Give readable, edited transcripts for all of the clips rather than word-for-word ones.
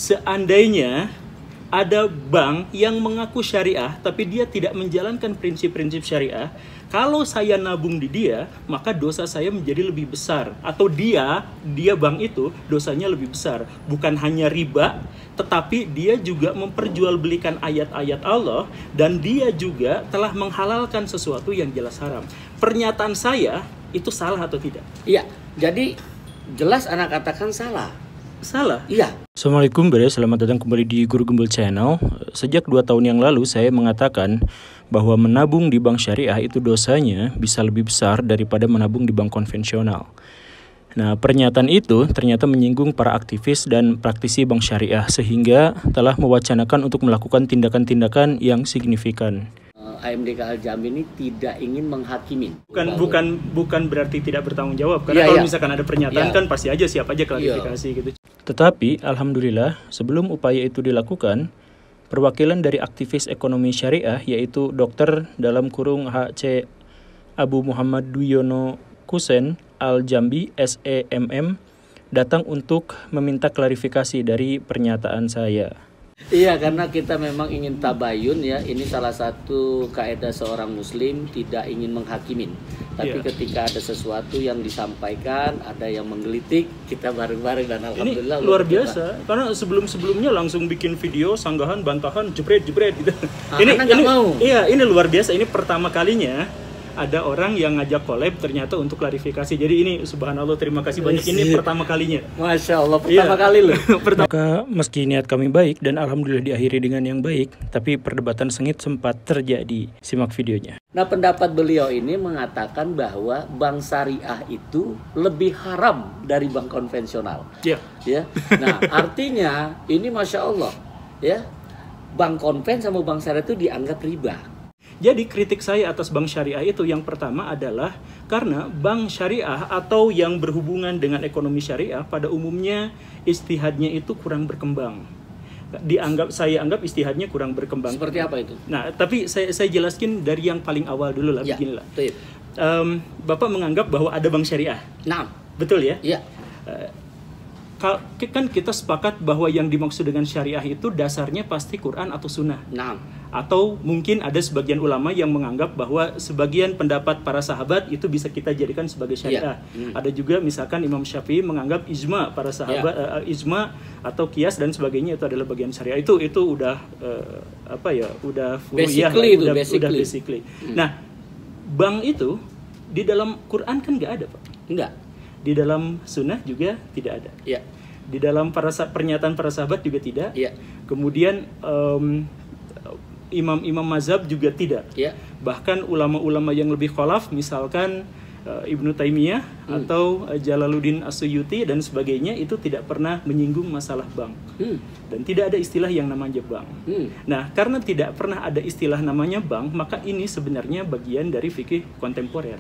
seandainya ada bank yang mengaku syariah tapi dia tidak menjalankan prinsip-prinsip syariah, kalau saya nabung di dia, maka dosa saya menjadi lebih besar. Atau dia bank itu dosanya lebih besar. Bukan hanya riba, tetapi dia juga memperjualbelikan ayat-ayat Allah, dan dia juga telah menghalalkan sesuatu yang jelas haram. Pernyataan saya itu salah atau tidak? Iya, jadi jelas anak katakan salah. Salah? Iya. Assalamualaikum Bre, selamat datang kembali di Guru Gembel Channel. Sejak 2 tahun yang lalu saya mengatakan bahwa menabung di bank syariah itu dosanya bisa lebih besar daripada menabung di bank konvensional. Nah, pernyataan itu ternyata menyinggung para aktivis dan praktisi bank syariah sehingga telah mewacanakan untuk melakukan tindakan-tindakan yang signifikan. AMDK Al-Jambi ini tidak ingin menghakimin. Bukan berarti tidak bertanggung jawab. Karena kalau misalkan ada pernyataan kan pasti aja siap aja klarifikasi gitu. Tetapi, alhamdulillah, sebelum upaya itu dilakukan, perwakilan dari aktivis ekonomi syariah, yaitu Dr. HC Abu Muhammad Duyono Kusen Al-Jambi SEMM, datang untuk meminta klarifikasi dari pernyataan saya. Iya, karena kita memang ingin tabayun ya. Ini salah satu kaidah seorang muslim, tidak ingin menghakimin. Tapi ketika ada sesuatu yang disampaikan, ada yang menggelitik, kita bareng-bareng dan alhamdulillah. Ini luar biasa, karena sebelum-sebelumnya langsung bikin video sanggahan, bantahan, jebret gitu. Ini mau. Iya, ini luar biasa. Ini pertama kalinya ada orang yang ngajak collab ternyata untuk klarifikasi. Jadi ini subhanallah, terima kasih banyak. Ini pertama kalinya. Masya Allah, pertama kali loh. Maka meski niat kami baik dan alhamdulillah diakhiri dengan yang baik, tapi perdebatan sengit sempat terjadi. Simak videonya. Nah, pendapat beliau ini mengatakan bahwa bank syariah itu lebih haram dari bank konvensional. Iya. Ya. Nah, artinya ini Masya Allah, ya, bank konven sama bank syariah itu dianggap riba. Jadi kritik saya atas bank syariah itu yang pertama adalah karena bank syariah atau yang berhubungan dengan ekonomi syariah pada umumnya istihadnya itu kurang berkembang. Saya anggap istihadnya kurang berkembang. Seperti apa itu? Nah, tapi saya jelaskan dari yang paling awal dulu lah, beginilah. Bapak menganggap bahwa ada bank syariah. Nah, betul ya? Iya. Kan kita sepakat bahwa yang dimaksud dengan syariah itu dasarnya pasti Quran atau Sunnah. Nah. Atau mungkin ada sebagian ulama yang menganggap bahwa sebagian pendapat para sahabat itu bisa kita jadikan sebagai syariah. Ada juga misalkan Imam Syafi'i menganggap ijma para sahabat, ijma atau qiyas dan sebagainya itu adalah bagian syariah. Itu udah udah basically. Nah, bank itu di dalam Quran kan nggak ada, Pak. Enggak. Di dalam sunnah juga tidak ada. Iya. Di dalam pernyataan para sahabat juga tidak. Iya. Kemudian imam-imam mazhab juga tidak. Iya. Bahkan ulama-ulama yang lebih kholaf, misalkan Ibnu Taimiyah atau Jalaluddin As-Suyuti dan sebagainya, itu tidak pernah menyinggung masalah bank. Dan tidak ada istilah yang namanya bank. Nah, karena tidak pernah ada istilah namanya bank, maka ini sebenarnya bagian dari fikih kontemporer.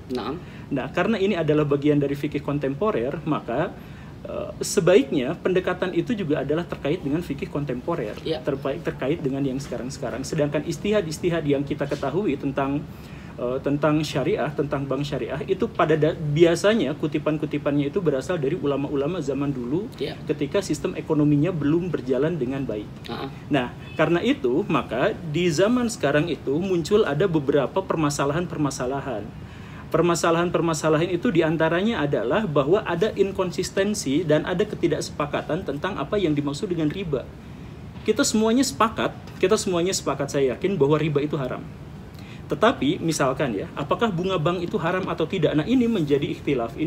Nah, karena ini adalah bagian dari fikih kontemporer, maka sebaiknya pendekatan itu juga adalah terkait dengan fikih kontemporer, terkait dengan yang sekarang-sekarang. Sedangkan istihad yang kita ketahui tentang syariah, tentang bank syariah itu biasanya kutipan-kutipannya itu berasal dari ulama-ulama zaman dulu ketika sistem ekonominya belum berjalan dengan baik. Nah, karena itu maka di zaman sekarang itu muncul ada beberapa permasalahan-permasalahan itu diantaranya adalah bahwa ada inkonsistensi dan ada ketidaksepakatan tentang apa yang dimaksud dengan riba. Kita semuanya sepakat, saya yakin bahwa riba itu haram. Tetapi misalkan ya, apakah bunga bank itu haram atau tidak? Nah, ini menjadi ikhtilaf.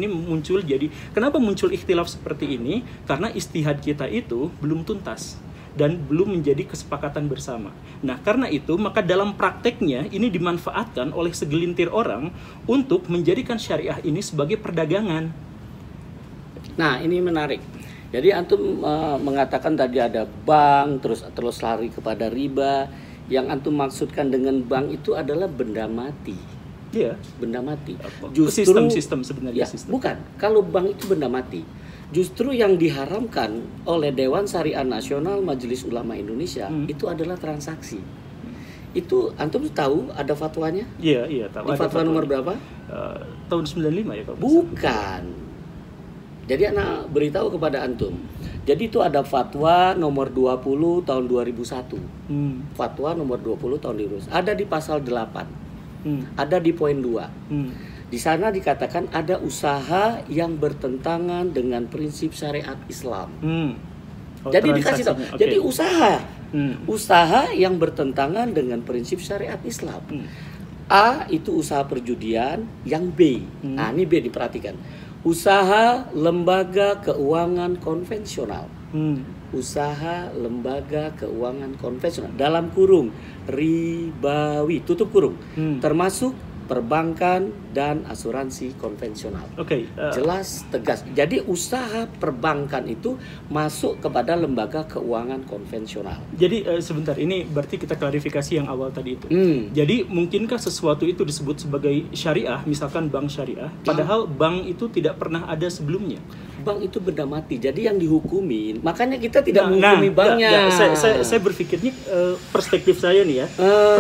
Kenapa muncul ikhtilaf seperti ini? Karena ijtihad kita itu belum tuntas dan belum menjadi kesepakatan bersama. Nah, karena itu maka dalam prakteknya ini dimanfaatkan oleh segelintir orang untuk menjadikan syariah ini sebagai perdagangan. Nah, ini menarik. Jadi antum mengatakan tadi ada bank, terus lari kepada riba. Yang antum maksudkan dengan bank itu adalah benda mati. Iya, benda mati. Justru sistem sebenarnya. Bukan. Kalau bank itu benda mati. Justru yang diharamkan oleh Dewan Syariah Nasional Majelis Ulama Indonesia itu adalah transaksi. Itu antum tahu ada fatwanya? Iya tahu. Di fatwa nomor berapa? Tahun 95 ya, Pak. Bukan. Jadi anak beritahu kepada antum. Jadi itu ada fatwa nomor 20 tahun 2001. Fatwa nomor 20 tahun 2001. Ada di pasal 8. Ada di poin 2. Di sana dikatakan ada usaha yang bertentangan dengan prinsip syariat Islam. Jadi dikasih tahu. Okay. Jadi usaha yang bertentangan dengan prinsip syariat Islam. A itu usaha perjudian, yang B. Nah, ini B diperhatikan. Usaha lembaga keuangan konvensional. Usaha lembaga keuangan konvensional dalam kurung ribawi, tutup kurung. Termasuk perbankan dan asuransi konvensional. Jelas, tegas. Jadi usaha perbankan itu masuk kepada lembaga keuangan konvensional. Jadi sebentar, ini berarti kita klarifikasi yang awal tadi itu. Jadi mungkinkah sesuatu itu disebut sebagai syariah, misalkan bank syariah, padahal bank itu tidak pernah ada sebelumnya? Bank itu benda mati, jadi yang dihukumin. Makanya kita tidak menghukumi banknya. Saya berpikirnya perspektif saya nih ya.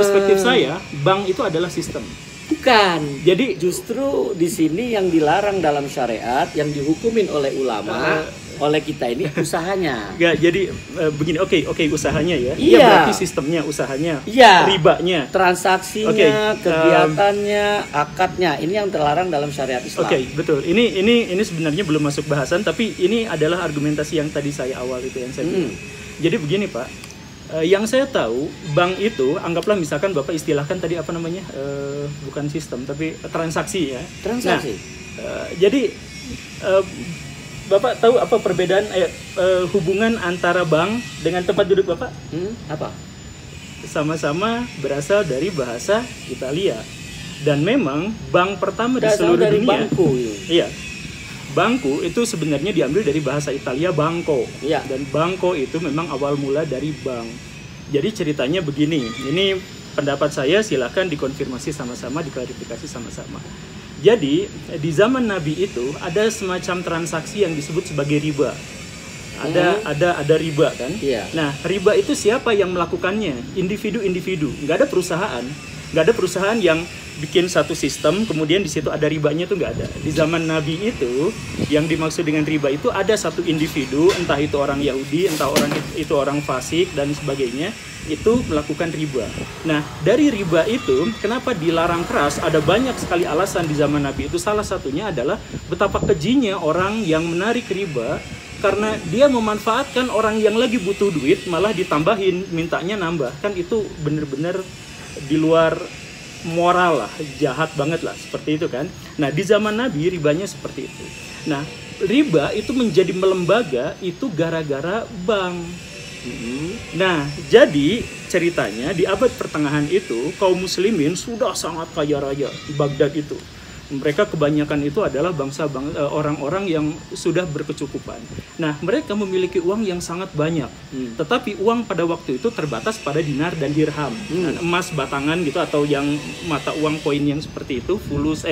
Perspektif saya, bank itu adalah sistem. Bukan. Jadi justru di sini yang dilarang dalam syariat, yang dihukumin oleh ulama, oleh kita ini usahanya. Jadi begini, oke, usahanya ya. Iya. Berarti sistemnya, usahanya, ribanya, transaksinya, kegiatannya, akadnya. Ini yang terlarang dalam syariat Islam. Betul. Ini sebenarnya belum masuk bahasan, tapi ini adalah argumentasi yang tadi saya awal itu yang saya bilang. Jadi begini, Pak. Yang saya tahu, bank itu, anggaplah misalkan Bapak istilahkan tadi apa namanya, bukan sistem tapi transaksi ya. Transaksi. Jadi Bapak tahu apa perbedaan hubungan antara bank dengan tempat duduk Bapak? Apa? Sama-sama berasal dari bahasa Italia, dan memang bank pertama di seluruh dunia. Bangku, iya. Bangku itu sebenarnya diambil dari bahasa Italia banco, dan banco itu memang awal mula dari bank. Jadi ceritanya begini, ini pendapat saya, silahkan dikonfirmasi sama-sama, diklarifikasi sama-sama. Jadi di zaman Nabi itu ada semacam transaksi yang disebut sebagai riba. Ada riba kan? Nah, riba itu siapa yang melakukannya? Individu-individu, nggak ada perusahaan. Nggak ada perusahaan yang bikin satu sistem kemudian di situ ada ribanya, itu nggak ada. Di zaman Nabi itu yang dimaksud dengan riba itu ada satu individu, entah itu orang Yahudi, entah itu orang fasik dan sebagainya, itu melakukan riba. Nah, dari riba itu kenapa dilarang keras? Ada banyak sekali alasan di zaman Nabi itu. Salah satunya adalah betapa kejinya orang yang menarik riba, karena dia memanfaatkan orang yang lagi butuh duit, malah ditambahin, mintanya nambah. Kan itu bener-bener di luar moral lah, jahat banget lah, seperti itu kan. Nah, di zaman Nabi ribanya seperti itu. Nah, riba itu menjadi melembaga itu gara-gara bank. Nah, jadi ceritanya di abad pertengahan itu kaum muslimin sudah sangat kaya raya di Baghdad itu. Mereka kebanyakan itu adalah orang-orang yang sudah berkecukupan. Nah, mereka memiliki uang yang sangat banyak. Tetapi uang pada waktu itu terbatas pada dinar dan dirham. Nah, emas batangan gitu atau yang mata uang koin yang seperti itu, fulus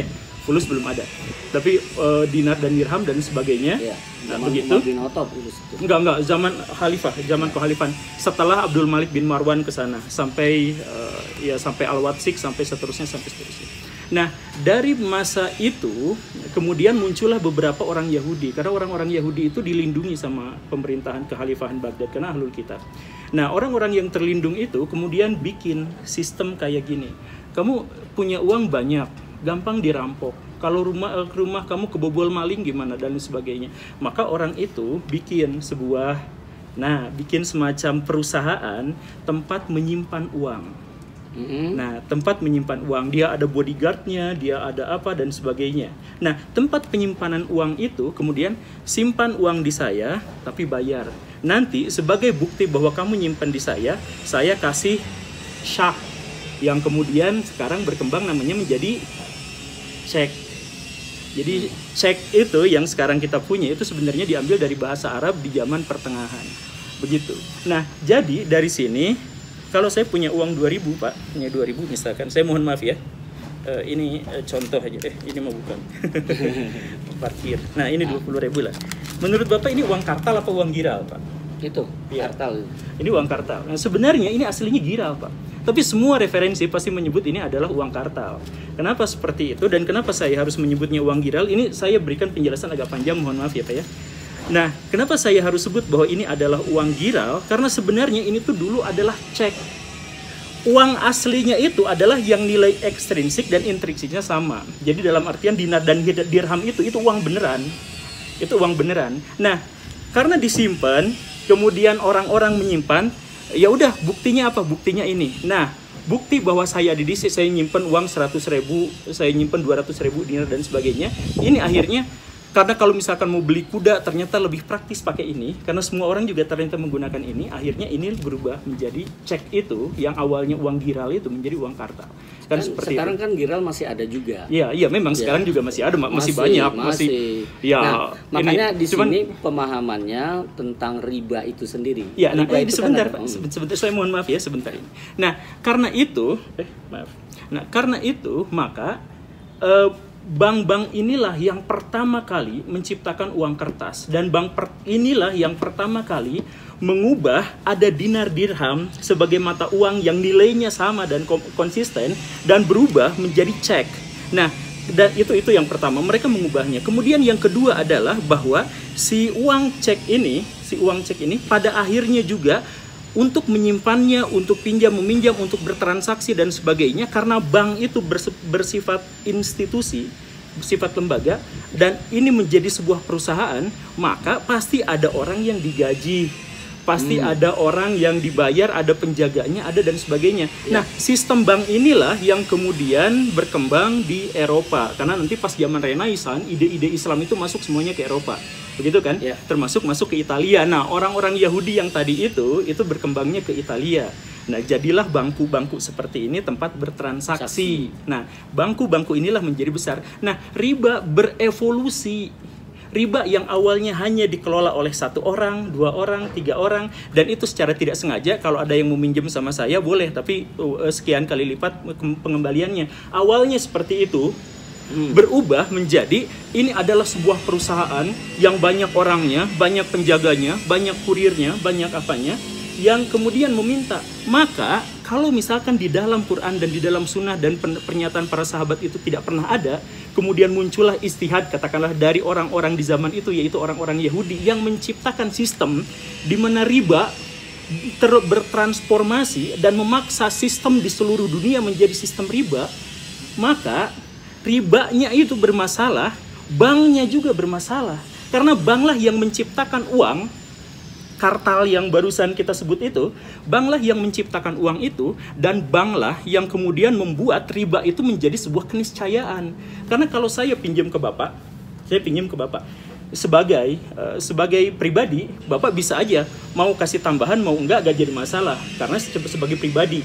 belum ada. Tapi dinar dan dirham dan sebagainya. Nah, begitu. Enggak, zaman khalifah, zaman kehalifan. Setelah Abdul Malik bin Marwan ke sana sampai sampai Al-Watsik sampai seterusnya. Nah, dari masa itu kemudian muncullah beberapa orang Yahudi, karena orang-orang Yahudi itu dilindungi sama pemerintahan kekhalifahan Baghdad karena ahlul kitab. Nah, orang-orang yang terlindung itu kemudian bikin sistem kayak gini. Kamu punya uang banyak, gampang dirampok. Kalau rumah kamu kebobol maling gimana dan sebagainya. Maka orang itu bikin semacam perusahaan tempat menyimpan uang. Nah, tempat menyimpan uang, dia ada bodyguardnya, dia ada apa dan sebagainya. Nah, tempat penyimpanan uang itu kemudian simpan uang di saya, tapi bayar. Nanti sebagai bukti bahwa kamu nyimpan di saya kasih syak, yang kemudian sekarang berkembang namanya menjadi cek. Jadi cek itu yang sekarang kita punya itu sebenarnya diambil dari bahasa Arab di zaman pertengahan. Begitu. Nah, jadi dari sini kalau saya punya uang 2.000 Pak, punya 2.000 misalkan, saya mohon maaf ya, ini contoh aja, ini mah bukan parkir. Nah, ini 20.000 lah. Menurut Bapak ini uang kartal apa uang giral Pak? Itu Iya. kartal. Ini uang kartal. Nah, sebenarnya ini aslinya giral, Pak. Tapi semua referensi pasti menyebut ini adalah uang kartal. Kenapa seperti itu dan kenapa saya harus menyebutnya uang giral? Ini saya berikan penjelasan agak panjang, mohon maaf ya Pak ya. Nah, kenapa saya harus sebut bahwa ini adalah uang giral? Karena sebenarnya ini tuh dulu adalah cek. Uang aslinya itu adalah yang nilai ekstrinsik dan intrinsiknya sama. Jadi dalam artian dinar dan dirham itu uang beneran. Itu uang beneran. Nah, karena disimpan, kemudian orang-orang menyimpan, ya udah buktinya apa? Buktinya ini. Nah, bukti bahwa saya di DC saya nyimpen uang 100.000, saya nyimpen 200.000 dinar dan sebagainya. Ini akhirnya karena kalau misalkan mau beli kuda ternyata lebih praktis pakai ini, karena semua orang juga ternyata menggunakan ini, akhirnya ini berubah menjadi cek itu yang awalnya uang giral itu menjadi uang kartal. Kan seperti sekarang itu. Kan giral masih ada juga. Iya memang Ya. sekarang juga masih ada, masih banyak, masih. Ya, nah, makanya ini, di sini pemahamannya tentang riba itu sendiri. Ya, nah, riba itu sebentar kan Pak, sebentar saya mohon maaf ya sebentar ini. Nah, karena itu, maka bank-bank inilah yang pertama kali menciptakan uang kertas dan inilah yang pertama kali mengubah ada dinar dirham sebagai mata uang yang nilainya sama dan konsisten dan berubah menjadi cek. Nah, dan itu yang pertama mereka mengubahnya. Kemudian yang kedua adalah bahwa si uang cek ini pada akhirnya juga untuk menyimpannya, untuk pinjam meminjam, untuk bertransaksi dan sebagainya, karena bank itu bersifat institusi, bersifat lembaga, dan ini menjadi sebuah perusahaan, maka pasti ada orang yang digaji, pasti ada orang yang dibayar, ada penjaganya, ada dan sebagainya. Ya. Nah, sistem bank inilah yang kemudian berkembang di Eropa, karena nanti pas zaman Renaissance, ide-ide Islam itu masuk semuanya ke Eropa. Begitu kan? Ya. Termasuk masuk ke Italia. Nah, orang-orang Yahudi yang tadi itu berkembangnya ke Italia. Nah, jadilah bangku-bangku seperti ini tempat bertransaksi. Nah, bangku-bangku inilah menjadi besar. Nah, riba berevolusi. Riba yang awalnya hanya dikelola oleh 1 orang, 2 orang, 3 orang, dan itu secara tidak sengaja kalau ada yang meminjam sama saya boleh, tapi sekian kali lipat pengembaliannya. Awalnya seperti itu. Berubah menjadi ini adalah sebuah perusahaan yang banyak orangnya, banyak penjaganya, banyak kurirnya, banyak apanya, yang kemudian meminta. Maka kalau misalkan di dalam Quran dan di dalam Sunnah dan pernyataan para sahabat itu tidak pernah ada, kemudian muncullah istihad katakanlah dari orang-orang di zaman itu, yaitu orang-orang Yahudi yang menciptakan sistem di mana riba bertransformasi dan memaksa sistem di seluruh dunia menjadi sistem riba, maka ribanya itu bermasalah, banknya juga bermasalah. Karena banklah yang menciptakan uang, kartal yang barusan kita sebut itu, banklah yang menciptakan uang itu, dan banklah yang kemudian membuat riba itu menjadi sebuah keniscayaan. Karena kalau saya pinjam ke Bapak, sebagai pribadi, Bapak bisa aja mau kasih tambahan, mau enggak jadi masalah. Karena sebagai pribadi,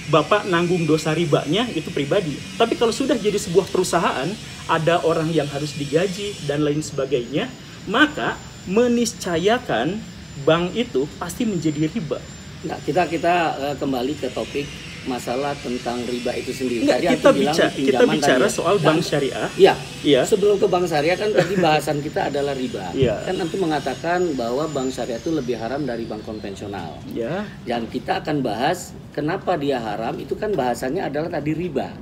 Bapak nanggung dosa ribanya itu pribadi. Tapi kalau sudah jadi sebuah perusahaan, ada orang yang harus digaji dan lain sebagainya, maka meniscayakan bank itu pasti menjadi riba. Nah, kita kembali ke topik masalah tentang riba itu sendiri. Enggak, kita bicara soal bank syariah. Iya. Sebelum ke bank syariah kan tadi bahasan kita adalah riba. Iya. Kan nanti mengatakan bahwa bank syariah itu lebih haram dari bank konvensional. Ya. Dan kita akan bahas kenapa dia haram. Itu kan bahasanya adalah tadi riba.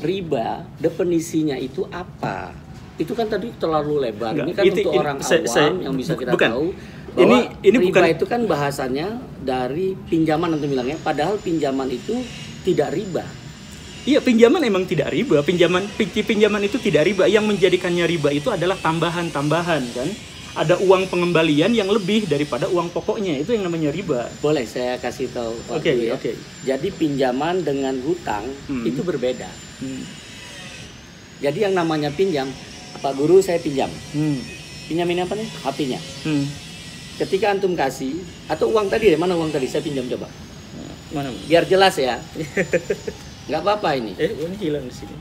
Riba definisinya itu apa? Itu kan tadi terlalu lebar. Ini kan untuk orang awam yang bisa kita tahu. Bahwa ini riba bukan itu kan bahasanya dari pinjaman nanti bilangnya, padahal pinjaman itu tidak riba. Iya, pinjaman emang tidak riba. Pinjaman itu tidak riba. Yang menjadikannya riba itu adalah tambahan-tambahan kan. Ada uang pengembalian yang lebih daripada uang pokoknya, itu yang namanya riba. Boleh saya kasih tahu Pak Oke. Jadi pinjaman dengan hutang itu berbeda. Jadi yang namanya pinjam, Pak Guru saya pinjam. Pinjam ini apa nih? HP-nya. Ketika antum kasih atau uang tadi, mana uang tadi? Saya pinjam coba. Mana? Biar jelas ya. Nggak apa-apa ini. Ini hilang di sini.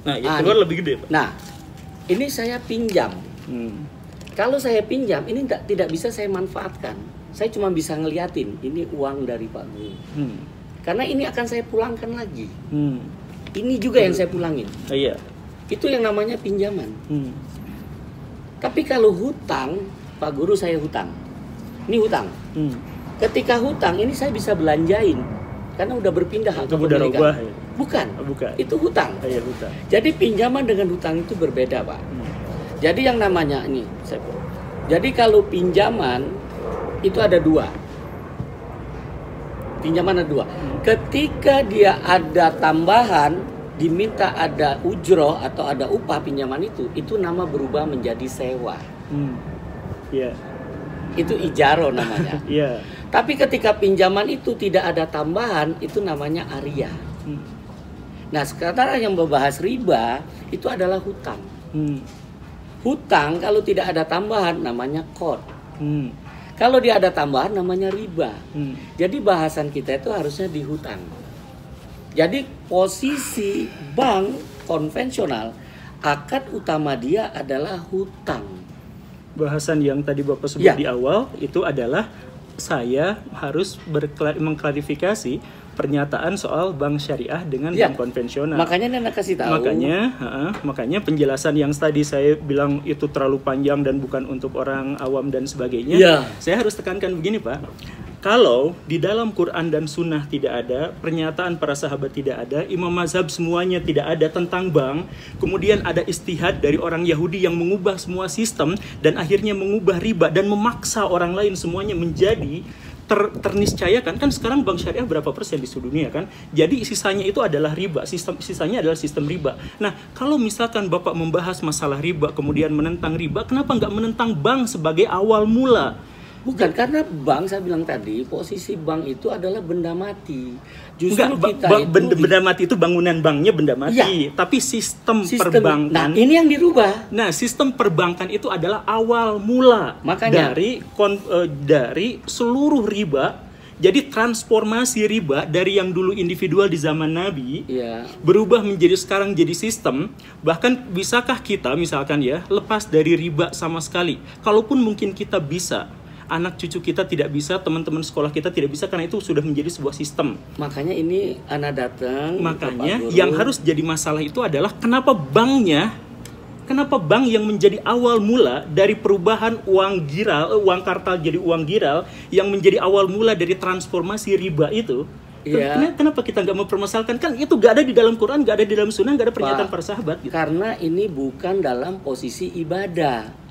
Nah, yang keluar lebih gede, Pak. Nah, ini saya pinjam. Kalau saya pinjam, ini tidak bisa saya manfaatkan. Saya cuma bisa ngeliatin, ini uang dari Pak Guru. Karena ini akan saya pulangkan lagi. Ini juga yang saya pulangin. Iya. Itu yang namanya pinjaman. Tapi kalau hutang, Pak Guru saya hutang. Ini hutang. Ketika hutang ini saya bisa belanjain karena udah berpindah hak kepemilikan. Bukan. Bukan. Itu hutang. Iya, hutang. Jadi pinjaman dengan hutang itu berbeda, Pak. Jadi yang namanya ini, jadi kalau pinjaman itu ada dua. Pinjaman ada dua. Ketika dia ada tambahan, diminta ada ujroh atau ada upah pinjaman itu nama berubah menjadi sewa. Yeah. Itu ijaro namanya. Yeah. Tapi ketika pinjaman itu tidak ada tambahan, itu namanya ariyah. Nah, sekarang yang membahas riba itu adalah hutang. Hutang kalau tidak ada tambahan namanya qard. Kalau dia ada tambahan namanya riba. Jadi bahasan kita itu harusnya di hutang. Jadi posisi bank konvensional akad utama dia adalah hutang. Bahasan yang tadi Bapak sebut di awal itu adalah saya harus mengklarifikasi pernyataan soal bank syariah dengan bank konvensional. Makanya Nana kasih tahu. Makanya penjelasan yang tadi saya bilang itu terlalu panjang dan bukan untuk orang awam dan sebagainya. Saya harus tekankan begini, Pak. Kalau di dalam Quran dan Sunnah tidak ada, pernyataan para sahabat tidak ada, imam mazhab semuanya tidak ada tentang bank, kemudian ada istihad dari orang Yahudi yang mengubah semua sistem dan akhirnya mengubah riba dan memaksa orang lain semuanya menjadi terniscayakan. Kan sekarang bank syariah berapa persen di seluruh dunia kan? Jadi sisanya itu adalah riba, sisanya adalah sistem riba. Nah, kalau misalkan Bapak membahas masalah riba kemudian menentang riba, kenapa nggak menentang bank sebagai awal mula? Bukan, karena bank, saya bilang tadi, posisi bank itu adalah benda mati. Justru benda mati itu bangunan banknya benda mati, tapi sistem perbankan. Nah, ini yang dirubah. Nah, sistem perbankan itu adalah awal mula. Makanya dari seluruh riba. Jadi transformasi riba dari yang dulu individual di zaman Nabi berubah menjadi sekarang jadi sistem. Bahkan bisakah kita misalkan lepas dari riba sama sekali? Kalaupun mungkin kita bisa, anak cucu kita tidak bisa, teman-teman sekolah kita tidak bisa, karena itu sudah menjadi sebuah sistem. Makanya ini anak datang. Makanya yang harus jadi masalah itu adalah kenapa bank yang menjadi awal mula dari perubahan uang kartal jadi uang giral, yang menjadi awal mula dari transformasi riba itu. Kenapa kita nggak mempermasalahkan? Kan itu nggak ada di dalam Quran, nggak ada di dalam Sunnah, nggak ada pernyataan para sahabat. Gitu. Karena ini bukan dalam posisi ibadah.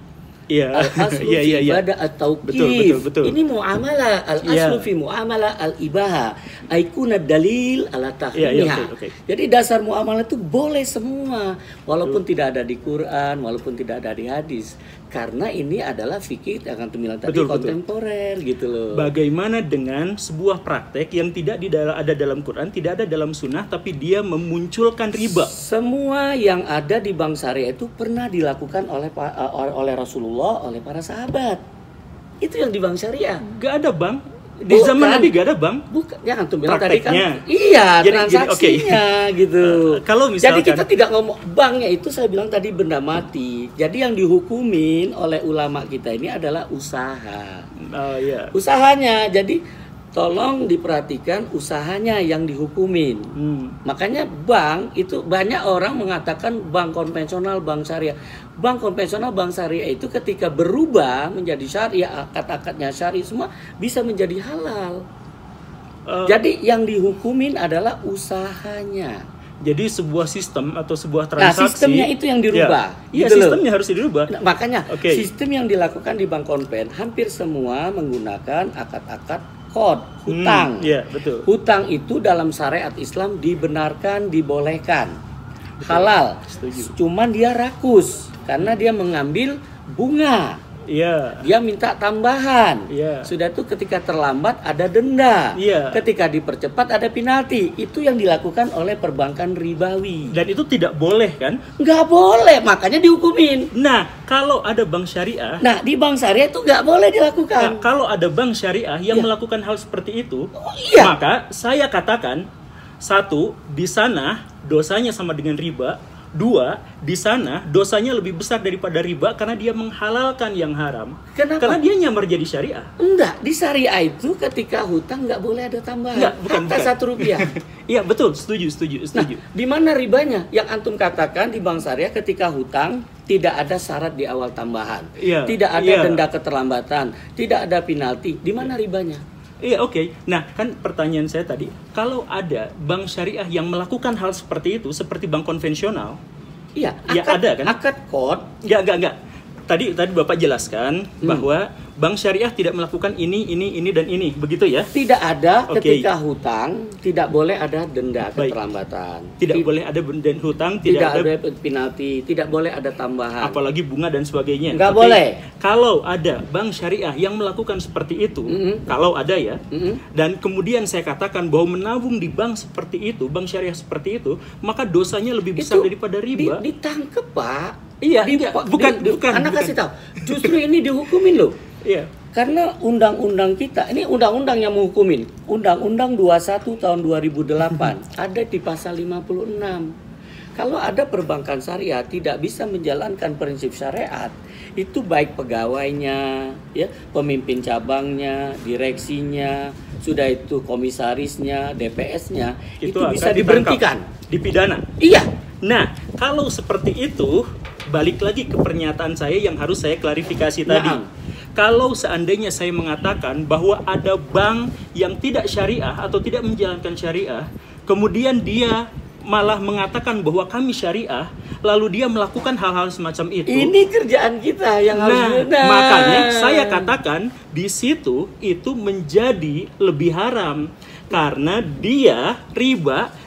Al-aslu fi ibadah atau betul. Ini muamalah, al-aslu fi muamalah al-ibaha aikuna dalil ala tahrimha. Jadi dasar muamalah itu boleh semua, walaupun tidak ada di Quran, walaupun tidak ada di hadis. Karena ini adalah fikih yang akan tadi kontemporer gitu loh. Bagaimana dengan sebuah praktek yang tidak ada dalam Quran, tidak ada dalam Sunnah, tapi dia memunculkan riba? Semua yang ada di bank syariah itu pernah dilakukan oleh Rasulullah, oleh para sahabat. Itu yang di bank syariah. Gak ada bank. Di zaman Nabi gak ada bank? Bukan, jangan tuh bilang tadi kan. Iya, transaksinya gitu. Kalau misalkan, jadi kita tidak ngomong banknya itu, saya bilang tadi benda mati. Jadi yang dihukumin oleh ulama kita ini adalah usaha. Usahanya. Jadi tolong diperhatikan usahanya yang dihukumin. Makanya bank itu banyak orang mengatakan bank konvensional, bank syariah. Bank konvensional, bank syariah itu ketika berubah menjadi syariah, akad-akadnya syariah semua bisa menjadi halal. Jadi yang dihukumin adalah usahanya. Jadi sebuah sistem atau sebuah transaksi. Nah, sistemnya itu yang dirubah. Iya, sistemnya harus dirubah. Nah, makanya sistem yang dilakukan di bank konven hampir semua menggunakan akad-akad hutang. Betul. Hutang itu dalam syariat Islam dibenarkan, dibolehkan. Halal. Setuju. Cuman dia rakus karena dia mengambil bunga. Dia minta tambahan. Sudah itu ketika terlambat ada denda. Ketika dipercepat ada penalti. Itu yang dilakukan oleh perbankan ribawi. Dan itu tidak boleh kan? Nggak boleh, makanya dihukumin. Nah, kalau ada bank syariah. Nah, di bank syariah itu nggak boleh dilakukan. Kalau ada bank syariah yang melakukan hal seperti itu, maka saya katakan, satu, di sana dosanya sama dengan riba. Dua, di sana dosanya lebih besar daripada riba karena dia menghalalkan yang haram. Kenapa? Karena dia nyamar jadi syariah. Enggak, di syariah itu ketika hutang nggak boleh ada tambahan. Enggak, bukan. Rp1. Iya, betul, setuju. Nah, di mana ribanya? Yang antum katakan di bank syariah ketika hutang tidak ada syarat di awal tambahan, Iya, tidak ada iya. denda keterlambatan, tidak ada penalti. Di mana ribanya? Iya, oke. Nah, kan pertanyaan saya tadi, kalau ada bank syariah yang melakukan hal seperti itu, seperti bank konvensional, Iya, ya ada kan? Akad kod. Enggak. Tadi Bapak jelaskan bahwa bank syariah tidak melakukan ini, dan ini, begitu ya? Tidak ada Oke. ketika hutang, tidak boleh ada denda Baik. keterlambatan. Tidak boleh ada denda hutang, Tidak tidak ada ada penalti, tidak boleh ada tambahan. apalagi bunga dan sebagainya. Nggak Oke? boleh. Kalau ada bank syariah yang melakukan seperti itu, kalau ada ya, dan kemudian saya katakan bahwa menabung di bank seperti itu, bank syariah seperti itu, maka dosanya lebih besar daripada riba. Ditangkep, Pak. Iya, bukan. Anak kasih tahu. Justru ini dihukumin loh. Iya. Karena undang-undang kita, ini undang-undang yang menghukumin. Undang-undang 21 tahun 2008 ada di pasal 56. Kalau ada perbankan syariah tidak bisa menjalankan prinsip syariat, itu baik pegawainya, ya, pemimpin cabangnya, direksinya, sudah itu komisarisnya, DPS-nya, itu bisa akan diberhentikan, dipidana. Iya. Nah, kalau seperti itu, balik lagi ke pernyataan saya yang harus saya klarifikasi tadi. Nah. Kalau seandainya saya mengatakan bahwa ada bank yang tidak syariah atau tidak menjalankan syariah, kemudian dia malah mengatakan bahwa kami syariah, lalu dia melakukan hal-hal semacam itu. Ini kerjaan kita yang harus. Makanya saya katakan di situ itu menjadi lebih haram. Karena dia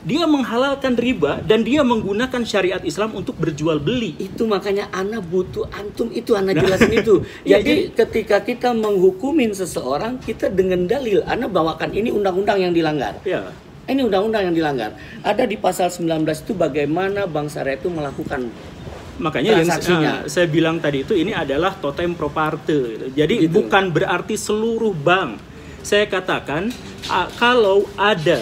menghalalkan riba dan dia menggunakan syariat Islam untuk berjual beli. Itu makanya ana butuh antum itu ana jelasin itu. Jadi ketika kita menghukumin seseorang, kita dengan dalil ana bawakan ini undang-undang yang dilanggar. Ya. Ini undang-undang yang dilanggar. Ada di pasal 19 itu bagaimana bank syariah itu melakukan Makanya yang transaksinya. saya bilang tadi itu ini adalah totem pro parte. Jadi Gitu. bukan berarti seluruh bank. Saya katakan kalau ada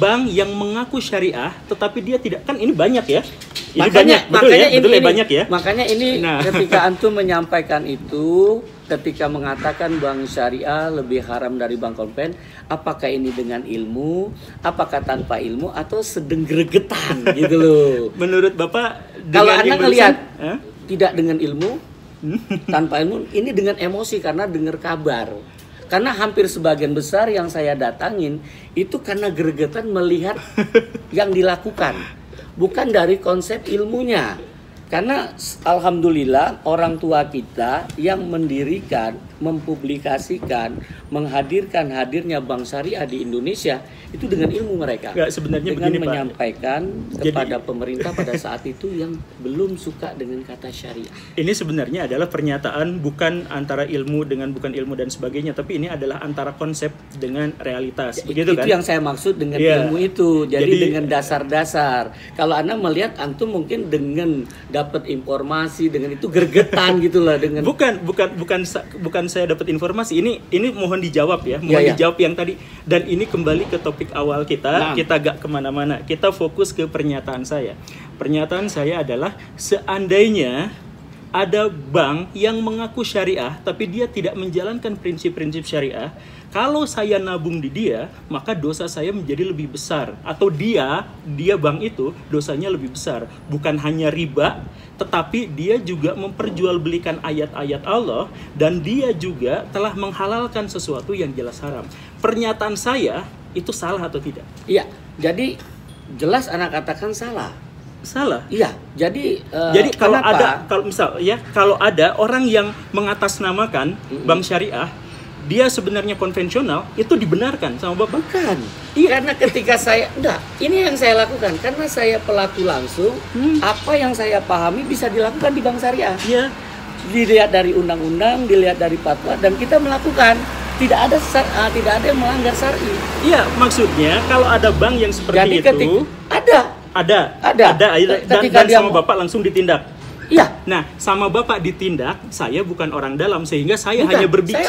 bank yang mengaku syariah tetapi dia tidak, kan ini banyak ya. Ini banyak, betul ya, banyak ya. Makanya ini ketika antum menyampaikan itu, ketika mengatakan bank syariah lebih haram dari bank konven, apakah ini dengan ilmu, apakah tanpa ilmu, atau sedang gregetan gitu loh. Menurut Bapak, Kalau dengan Anda yang ngelihat barusan, tidak dengan ilmu, tanpa ilmu, ini dengan emosi karena dengar kabar. Karena hampir sebagian besar yang saya datangin itu karena gregetan melihat yang dilakukan, bukan dari konsep ilmunya. Karena alhamdulillah orang tua kita yang mendirikan, mempublikasikan, menghadirkan hadirnya bank syariah di Indonesia itu dengan ilmu mereka. Nggak, sebenarnya dengan begini, Pak. menyampaikan kepada pemerintah pada saat itu yang belum suka dengan kata syariah. Ini sebenarnya adalah pernyataan bukan antara ilmu dengan bukan ilmu dan sebagainya, tapi ini adalah antara konsep dengan realitas. Begitu Itu kan? yang saya maksud dengan Iya. ilmu itu. Jadi dengan Jadi, dasar-dasar. Kalau Anda melihat antum mungkin dengan dapat informasi dengan itu gergetan gitulah dengan Bukan saya dapat informasi. Ini mohon dijawab ya, mohon Iya. dijawab yang tadi. Dan ini kembali ke topik awal kita. Nah. Kita gak kemana-mana. Kita fokus ke pernyataan saya. Pernyataan saya adalah seandainya ada bank yang mengaku syariah tapi dia tidak menjalankan prinsip-prinsip syariah, kalau saya nabung di dia, maka dosa saya menjadi lebih besar. Atau dia bank itu dosanya lebih besar. Bukan hanya riba, tetapi dia juga memperjualbelikan ayat-ayat Allah dan dia juga telah menghalalkan sesuatu yang jelas haram. Pernyataan saya itu salah atau tidak? Iya. Jadi jelas anak katakan salah. Salah. Iya. Jadi Kalau kenapa? kalau ada orang yang mengatasnamakan bank syariah, dia sebenarnya konvensional, itu dibenarkan sama Bapak? Bukan. Iya. Karena ketika ini yang saya lakukan karena saya pelaku langsung, apa yang saya pahami bisa dilakukan di bank syariah. Iya. Dilihat dari undang-undang, dilihat dari fatwa, dan kita melakukan. Tidak ada yang melanggar syar'i. Iya, maksudnya kalau ada bank yang seperti itu, Ada. dan sama Bapak langsung ditindak. Iya. Nah, sama Bapak ditindak, saya bukan orang dalam sehingga saya Bukan, hanya berbicara.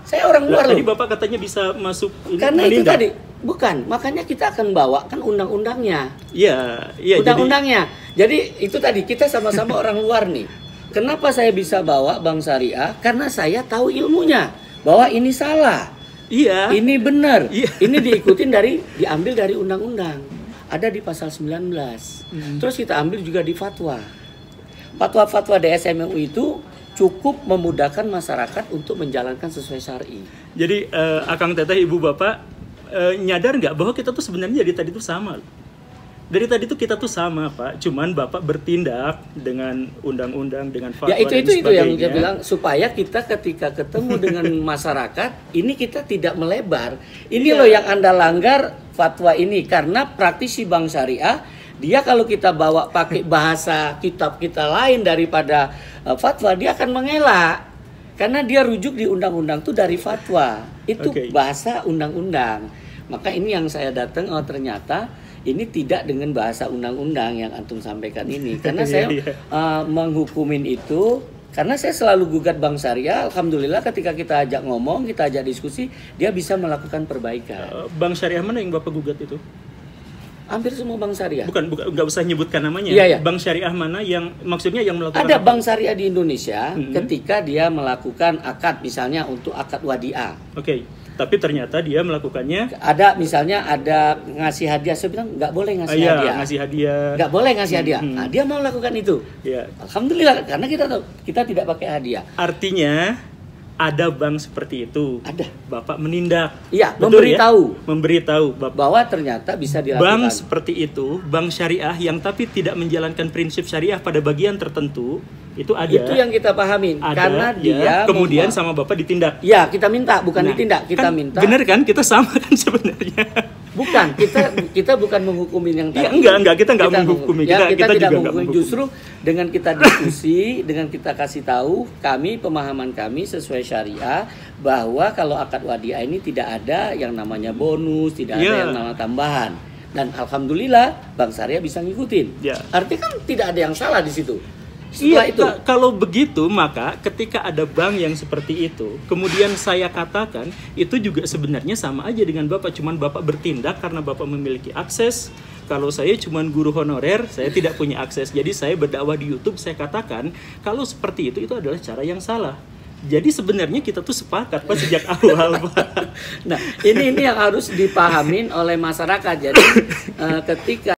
Saya orang luar Tadi loh. Bapak katanya bisa masuk ini, Karena itu menindak. tadi Bukan, makanya kita akan bawakan undang-undangnya. Iya, Undang-undangnya. Jadi itu tadi kita sama-sama orang luar nih. Kenapa saya bisa bawa Bank Syariah? Karena saya tahu ilmunya bahwa ini salah. Iya. Ini benar. Iya. Ini diambil dari undang-undang. Ada di pasal 19. Terus kita ambil juga di fatwa. Fatwa-fatwa DSM MUI itu cukup memudahkan masyarakat untuk menjalankan sesuai syar'i. Jadi Akang Teteh, Ibu Bapak nyadar nggak bahwa kita tuh sebenarnya dari tadi tuh sama. Dari tadi tuh kita tuh sama, Pak. Cuman Bapak bertindak dengan undang-undang, dengan fatwa ya, dan itu yang saya sebagainya. bilang, supaya kita ketika ketemu dengan masyarakat, ini kita tidak melebar. Ini loh yang Anda langgar fatwa ini. Karena praktisi Bank Syariah, dia kalau kita bawa pakai bahasa kitab kita lain daripada fatwa, dia akan mengelak. Karena dia rujuk di undang-undang itu dari fatwa. Itu bahasa undang-undang. Maka ini yang saya datang, oh ternyata ini tidak dengan bahasa undang-undang yang antum sampaikan ini. Karena saya menghukumin itu, karena saya selalu gugat Bank Syariah. Alhamdulillah ketika kita ajak ngomong, kita ajak diskusi, dia bisa melakukan perbaikan. Bank Syariah mana yang Bapak gugat itu? Hampir semua Bank Syariah. Bukan, nggak usah nyebutkan namanya. Iya. Bank Syariah mana yang maksudnya yang melakukan? Ada Bank Syariah di Indonesia ketika dia melakukan akad, misalnya untuk akad wadiah. Tapi ternyata dia melakukannya. Ada misalnya ada ngasih hadiah, saya bilang nggak boleh ngasih hadiah. Ngasih hadiah. Nggak boleh ngasih hadiah. Nah, dia mau lakukan itu. Ya. Alhamdulillah, karena kita tahu kita tidak pakai hadiah. Artinya ada bank seperti itu. Ada. Bapak menindak. Iya, memberitahu Bapak bahwa ternyata bisa dilakukan. Bank seperti itu, bank syariah yang tapi tidak menjalankan prinsip syariah pada bagian tertentu, itu ada. Itu yang kita pahamin. Ada, karena dia kemudian sama Bapak ditindak. Ya, kita minta, bukan ditindak, kita minta. Bener kan? Kita sama kan sebenarnya. Bukan, kita bukan menghukumin yang tadi. Ya, enggak, kita enggak menghukumi. Kita Kita tidak juga menghukumi. Justru dengan kita diskusi, dengan kita kasih tahu pemahaman kami sesuai syariah, bahwa kalau akad wadiah ini tidak ada yang namanya bonus, tidak ada yang namanya tambahan. Dan alhamdulillah Bank Syariah bisa ngikutin. Artinya kan tidak ada yang salah di situ. Kalau begitu, maka ketika ada bank yang seperti itu, kemudian saya katakan itu juga sebenarnya sama aja dengan Bapak, cuman Bapak bertindak karena Bapak memiliki akses. Kalau saya cuman guru honorer, saya tidak punya akses. Jadi saya berdakwah di YouTube, saya katakan kalau seperti itu adalah cara yang salah. Jadi sebenarnya kita tuh sepakat Pak sejak awal, Pak. Nah, ini yang harus dipahamin oleh masyarakat. Jadi ketika